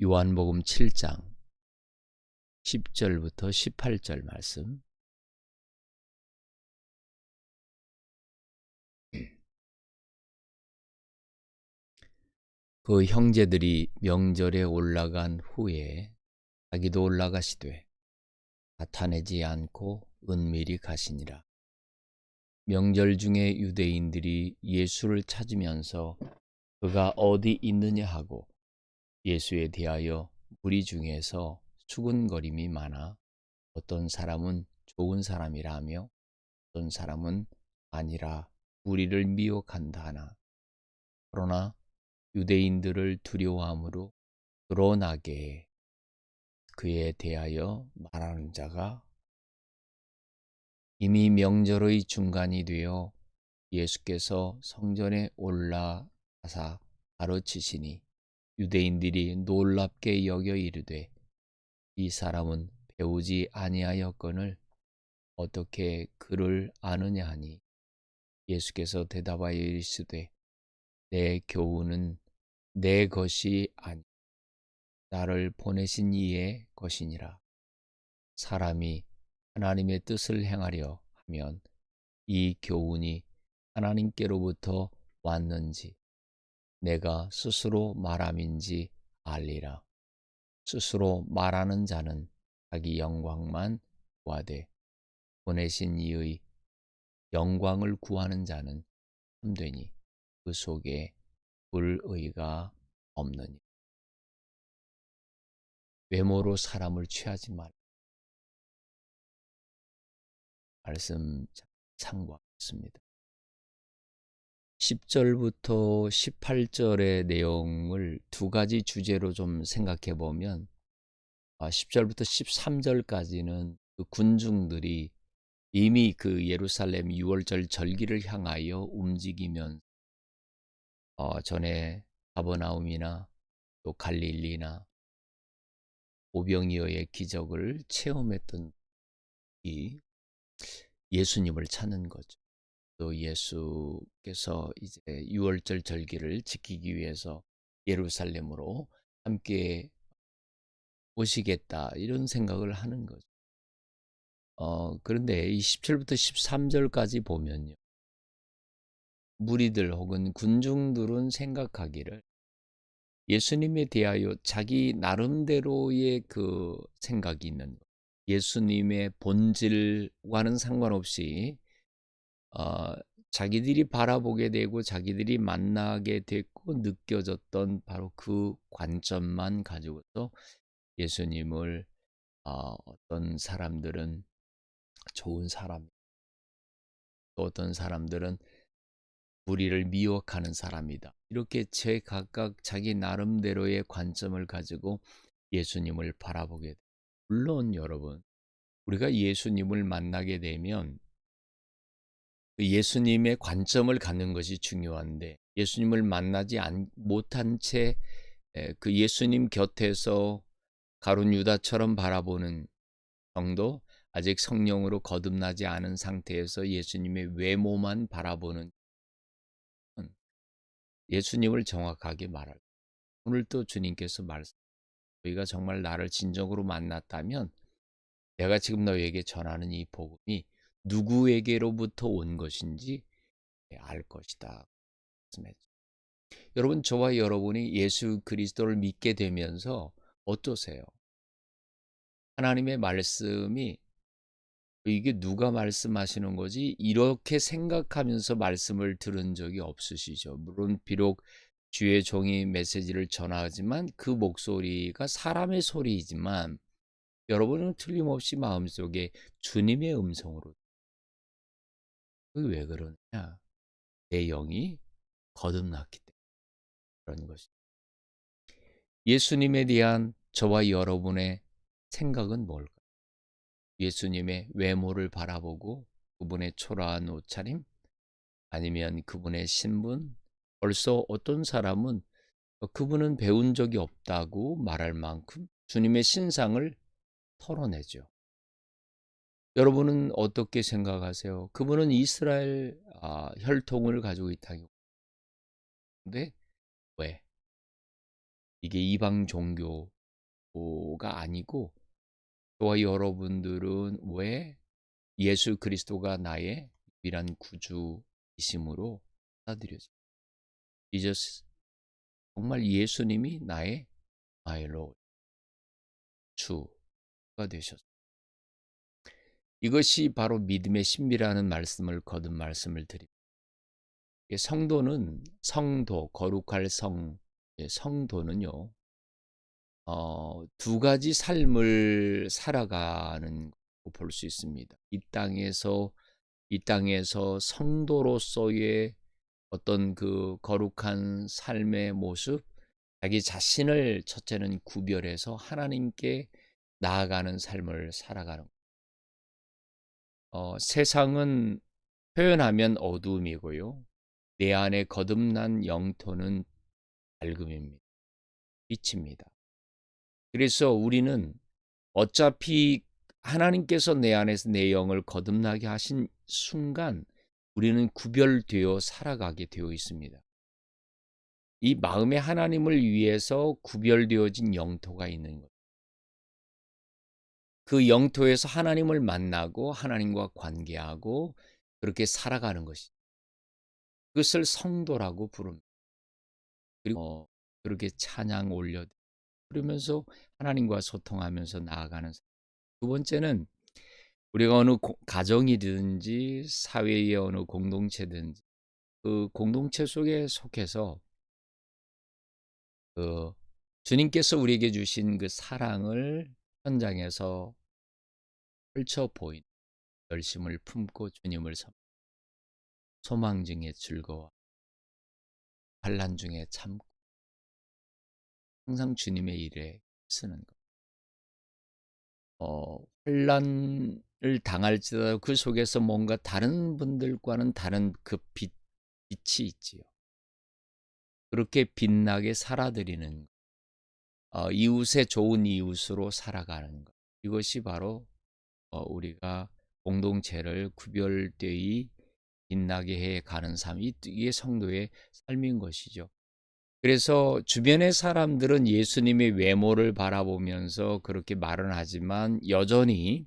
요한복음 7장 10절부터 18절 말씀. 그 형제들이 명절에 올라간 후에 자기도 올라가시되 나타내지 않고 은밀히 가시니라. 명절 중에 유대인들이 예수를 찾으면서 그가 어디 있느냐 하고 예수에 대하여 무리 중에서 수군거림이 많아 어떤 사람은 좋은 사람이라 하며 어떤 사람은 아니라 우리를 미혹한다 하나, 그러나 유대인들을 두려워함으로 드러나게 그에 대하여 말하는 자가 이미 명절의 중간이 되어 예수께서 성전에 올라가사 가르치시니 유대인들이 놀랍게 여겨 이르되 이 사람은 배우지 아니하였거늘 어떻게 그를 아느냐 하니 예수께서 대답하여 이르시되 내 교훈은 내 것이 아니 나를 보내신 이의 것이니라. 사람이 하나님의 뜻을 행하려 하면 이 교훈이 하나님께로부터 왔는지 내가 스스로 말함인지 알리라. 스스로 말하는 자는 자기 영광만 구하되 보내신 이의 영광을 구하는 자는 참되니 그 속에 불의가 없느니. 외모로 사람을 취하지 말라. 말씀 참고하겠습니다. 10절부터 18절의 내용을 두 가지 주제로 좀 생각해 보면 10절부터 13절까지는 그 군중들이 이미 그 예루살렘 6월절 절기를 향하여 움직이면 전에 가버나움이나 또 갈릴리나 오병이어의 기적을 체험했던 이 예수님을 찾는 거죠. 또 예수께서 이제 6월절 절기를 지키기 위해서 예루살렘으로 함께 오시겠다 이런 생각을 하는 거죠. 그런데 이 17부터 13절까지 보면요. 무리들 혹은 군중들은 생각하기를 예수님에 대하여 자기 나름대로의 그 생각이 있는 거예요. 예수님의 본질과는 상관없이 자기들이 바라보게 되고 자기들이 만나게 됐고 느껴졌던 바로 그 관점만 가지고서 예수님을 어떤 사람들은 좋은 사람, 또 어떤 사람들은 우리를 미혹하는 사람이다. 이렇게 각각 자기 나름대로의 관점을 가지고 예수님을 바라보게 돼요. 물론 여러분, 우리가 예수님을 만나게 되면 예수님의 관점을 갖는 것이 중요한데 예수님을 만나지 못한 채 그 예수님 곁에서 가룟 유다처럼 바라보는 정도, 아직 성령으로 거듭나지 않은 상태에서 예수님의 외모만 바라보는 예수님을 정확하게 말할. 오늘 또 주님께서 말씀, 너희가 정말 나를 진정으로 만났다면 내가 지금 너희에게 전하는 이 복음이 누구에게로부터 온 것인지 알 것이다. 말씀했죠. 여러분, 저와 여러분이 예수 그리스도를 믿게 되면서 어떠세요? 하나님의 말씀이 이게 누가 말씀하시는 거지? 이렇게 생각하면서 말씀을 들은 적이 없으시죠? 물론 비록 주의 종이 메시지를 전하지만 그 목소리가 사람의 소리이지만 여러분은 틀림없이 마음속에 주님의 음성으로. 그게 왜 그러냐? 내 영이 거듭났기 때문에 그런 것이. 예수님에 대한 저와 여러분의 생각은 뭘까요? 예수님의 외모를 바라보고 그분의 초라한 옷차림, 아니면 그분의 신분, 벌써 어떤 사람은 그분은 배운 적이 없다고 말할 만큼 주님의 신상을 털어내죠. 여러분은 어떻게 생각하세요? 그분은 이스라엘 혈통을 가지고 있다고. 근데 왜? 이게 이방 종교가 아니고 저와 여러분들은 왜 예수 그리스도가 나의 유일한 구주이심으로 받아들여집니다. Jesus, 정말 예수님이 나의 my Lord, 주가 되셨습니다. 이것이 바로 믿음의 신비라는 말씀을 거듭 말씀을 드립니다. 성도는 성도, 거룩할 성도는요, 두 가지 삶을 살아가는 볼 수 있습니다. 이 땅에서 성도로서의 어떤 그 거룩한 삶의 모습, 자기 자신을 첫째는 구별해서 하나님께 나아가는 삶을 살아가는. 세상은 표현하면 어두움이고요. 내 안에 거듭난 영토는 밝음입니다. 빛입니다. 그래서 우리는 어차피 하나님께서 내 안에서 내 영을 거듭나게 하신 순간 우리는 구별되어 살아가게 되어 있습니다. 이 마음에 하나님을 위해서 구별되어진 영토가 있는 것. 그 영토에서 하나님을 만나고 하나님과 관계하고 그렇게 살아가는 것이. 그것을 성도라고 부릅니다. 그리고 그렇게 찬양 올려 그러면서 하나님과 소통하면서 나아가는. 두 번째는 우리가 어느 가정이든지 사회의 어느 공동체든지 그 공동체 속에 속해서 그 주님께서 우리에게 주신 그 사랑을 현장에서 펼쳐 보인 열심을 품고 주님을 소망 중에 즐거워 환난 중에 참고 항상 주님의 일에 쓰는 것. 환난을 당할지라도 그 속에서 뭔가 다른 분들과는 다른 그 빛이 있지요. 그렇게 빛나게 살아드리는 이웃의 좋은 이웃으로 살아가는 것. 이것이 바로 우리가 공동체를 구별되이 빛나게 해 가는 삶, 이게 성도의 삶인 것이죠. 그래서 주변의 사람들은 예수님의 외모를 바라보면서 그렇게 말은 하지만 여전히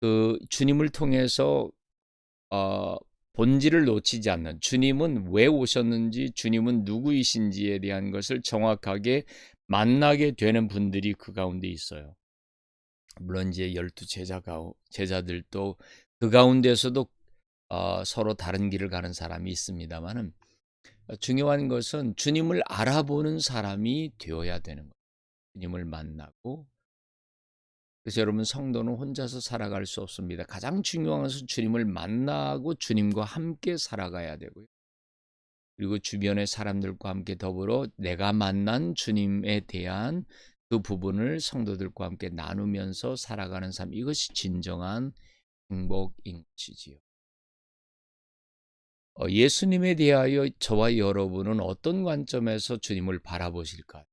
그 주님을 통해서 본질을 놓치지 않는, 주님은 왜 오셨는지, 주님은 누구이신지에 대한 것을 정확하게 만나게 되는 분들이 그 가운데 있어요. 물론 이제 12 제자들도 그 가운데서도 서로 다른 길을 가는 사람이 있습니다만은 중요한 것은 주님을 알아보는 사람이 되어야 되는 거예요. 주님을 만나고. 그래서 여러분, 성도는 혼자서 살아갈 수 없습니다. 가장 중요한 것은 주님을 만나고 주님과 함께 살아가야 되고요. 그리고 주변의 사람들과 함께 더불어 내가 만난 주님에 대한 그 부분을 성도들과 함께 나누면서 살아가는 삶, 이것이 진정한 행복인 것이지요. 예수님에 대하여 저와 여러분은 어떤 관점에서 주님을 바라보실까요?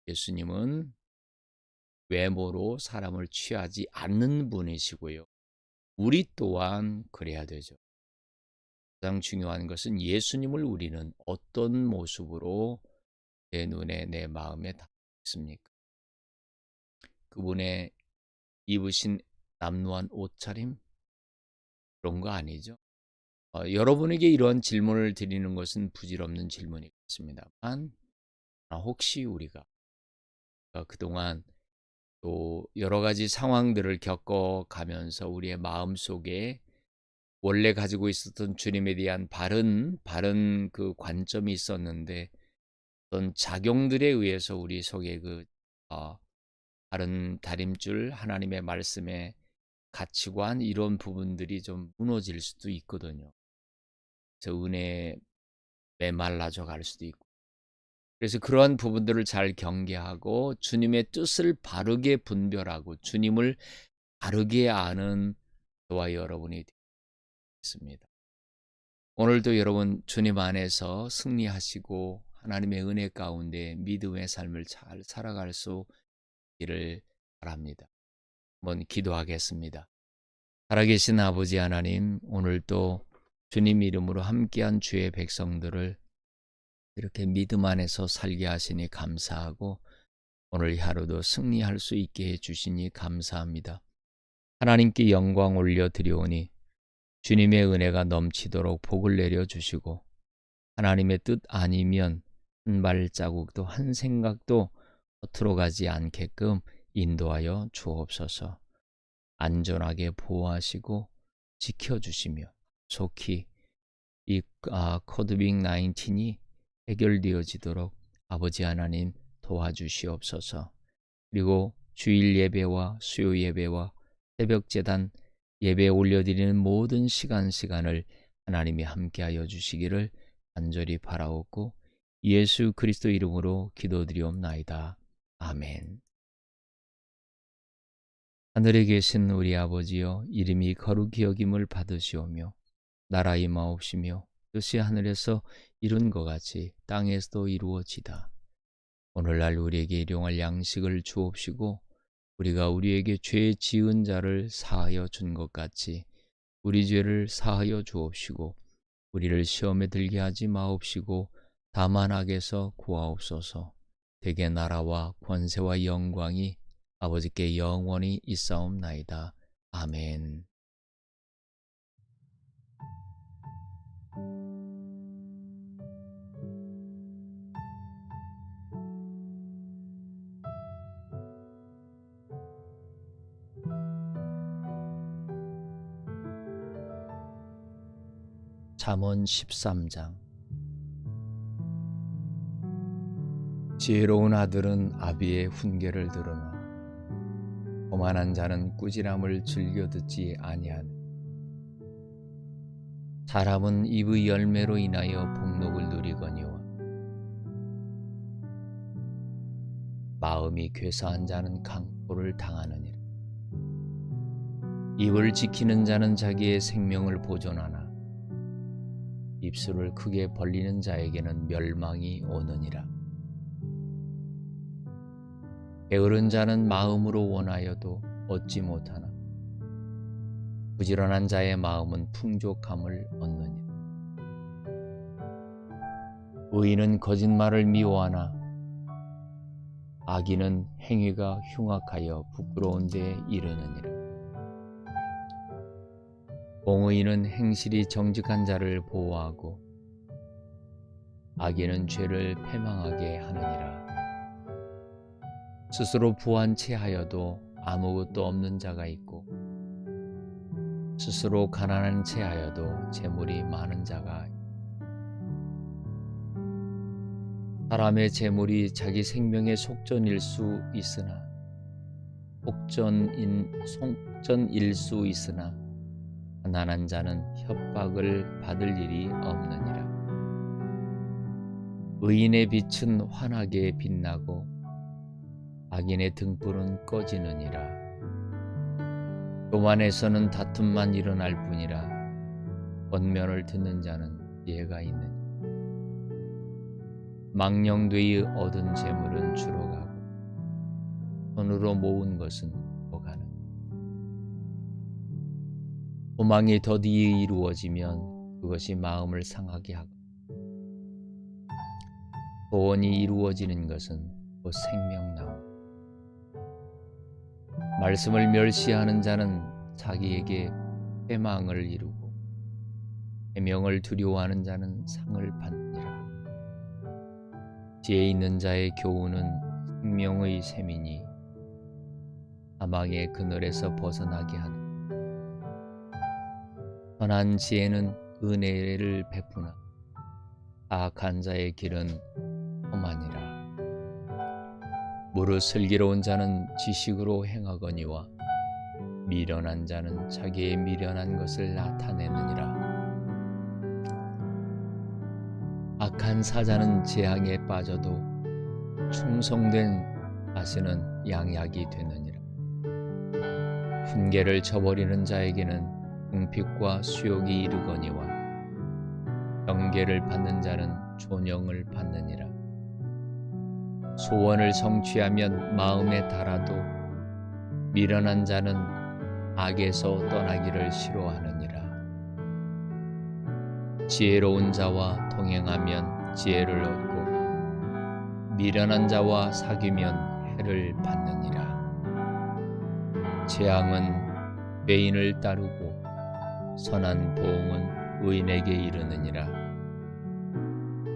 예수님은 외모로 사람을 취하지 않는 분이시고요. 우리 또한 그래야 되죠. 가장 중요한 것은 예수님을 우리는 어떤 모습으로 내 눈에 내 마음에 담습니까? 그분의 입으신 남루한 옷차림, 그런 거 아니죠. 여러분에게 이런 질문을 드리는 것은 부질없는 질문이겠습니다만, 혹시 우리가 그동안 또 여러 가지 상황들을 겪어가면서 우리의 마음속에 원래 가지고 있었던 주님에 대한 바른 그 관점이 있었는데 어떤 작용들에 의해서 우리 속에 그 바른 다림줄, 하나님의 말씀에 가치관, 이런 부분들이 좀 무너질 수도 있거든요. 그래서 은혜에 메말라져 갈 수도 있고. 그래서 그러한 부분들을 잘 경계하고 주님의 뜻을 바르게 분별하고 주님을 바르게 아는 저와 여러분이 되겠습니다. 오늘도 여러분 주님 안에서 승리하시고 하나님의 은혜 가운데 믿음의 삶을 잘 살아갈 수 있기를 바랍니다. 한번 기도하겠습니다. 살아계신 아버지 하나님, 오늘도 주님 이름으로 함께한 주의 백성들을 이렇게 믿음 안에서 살게 하시니 감사하고 오늘 하루도 승리할 수 있게 해주시니 감사합니다. 하나님께 영광 올려드리오니 주님의 은혜가 넘치도록 복을 내려주시고 하나님의 뜻 아니면 한 발자국도 한 생각도 허투루 가지 않게끔 인도하여 주옵소서. 안전하게 보호하시고 지켜주시며 속히 이 코비드-19이 해결되어지도록 아버지 하나님 도와주시옵소서. 그리고 주일 예배와 수요 예배와 새벽 제단 예배 올려드리는 모든 시간을 하나님이 함께하여 주시기를 간절히 바라옵고 예수 그리스도 이름으로 기도드리옵나이다. 아멘. 하늘에 계신 우리 아버지여, 이름이 거룩히 여김을 받으시오며 나라 임하옵시며 뜻이 하늘에서 이룬 것 같이 땅에서도 이루어지다. 오늘날 우리에게 일용할 양식을 주옵시고 우리가 우리에게 죄 지은 자를 사하여 준 것 같이 우리 죄를 사하여 주옵시고 우리를 시험에 들게 하지 마옵시고 다만 악에서 구하옵소서. 대개 나라와 권세와 영광이 아버지께 영원히 있사옵나이다. 아멘. 잠언 13장. 지혜로운 아들은 아비의 훈계를 들으나 거만한 자는 꾸지람을 즐겨 듣지 아니하네. 사람은 입의 열매로 인하여 복록을 누리거니와 마음이 괴사한 자는 강포를 당하느니라. 입을 지키는 자는 자기의 생명을 보존하나 입술을 크게 벌리는 자에게는 멸망이 오느니라. 게으른 자는 마음으로 원하여도 얻지 못하나 부지런한 자의 마음은 풍족함을 얻느니라. 의인은 거짓말을 미워하나 악인은 행위가 흉악하여 부끄러운 데에 이르느니라. 공의인은 행실이 정직한 자를 보호하고 악인은 죄를 패망하게 하느니라. 스스로 부한 채 하여도 아무것도 없는 자가 있고 스스로 가난한 채 하여도 재물이 많은 자가 있고 사람의 재물이 자기 생명의 속전일 수 있으나 가난한 자는 협박을 받을 일이 없느니라. 의인의 빛은 환하게 빛나고 악인의 등불은 꺼지느니라. 교만에서는 다툼만 일어날 뿐이라 권면을 듣는 자는 지혜가 있느니라. 망령되이 얻은 재물은 주로 가고 손으로 모은 것은 가는. 소망이 더디게 이루어지면 그것이 마음을 상하게 하고 소원이 이루어지는 것은 곧 생명나무. 말씀을 멸시하는 자는 자기에게 패망을 이루고 해명을 두려워하는 자는 상을 받느니라. 지혜 있는 자의 교훈은 생명의 샘이니 사망의 그늘에서 벗어나게 하는. 선한 지혜는 은혜를 베푸나 악한 자의 길은 험하니라. 무릇 슬기로운 자는 지식으로 행하거니와 미련한 자는 자기의 미련한 것을 나타내느니라. 악한 사자는 재앙에 빠져도 충성된 자신은 양약이 되느니라. 훈계를 저버리는 자에게는 궁핍과 수욕이 이르거니와 경계를 받는 자는 존영을 받느니라. 소원을 성취하면 마음에 달아도 미련한 자는 악에서 떠나기를 싫어하느니라. 지혜로운 자와 동행하면 지혜를 얻고 미련한 자와 사귀면 해를 받느니라. 재앙은 죄인을 따르고 선한 보응은 의인에게 이르느니라.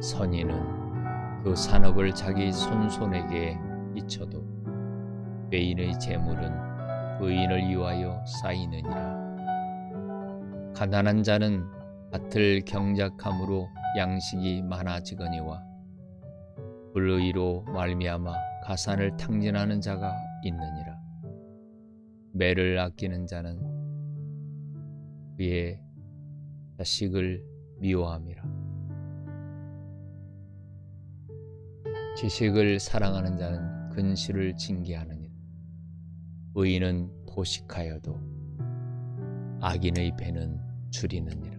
선인은 그 산업을 자기 손손에게 끼쳐도 죄인의 재물은 의인을 위하여 쌓이느니라. 가난한 자는 밭을 경작함으로 양식이 많아지거니와 불의로 말미암아 가산을 탕진하는 자가 있느니라. 매를 아끼는 자는 그의 자식을 미워함이라. 지식을 사랑하는 자는 근실을 징계하느니라. 의인은 도식하여도 악인의 배는 줄이느니라.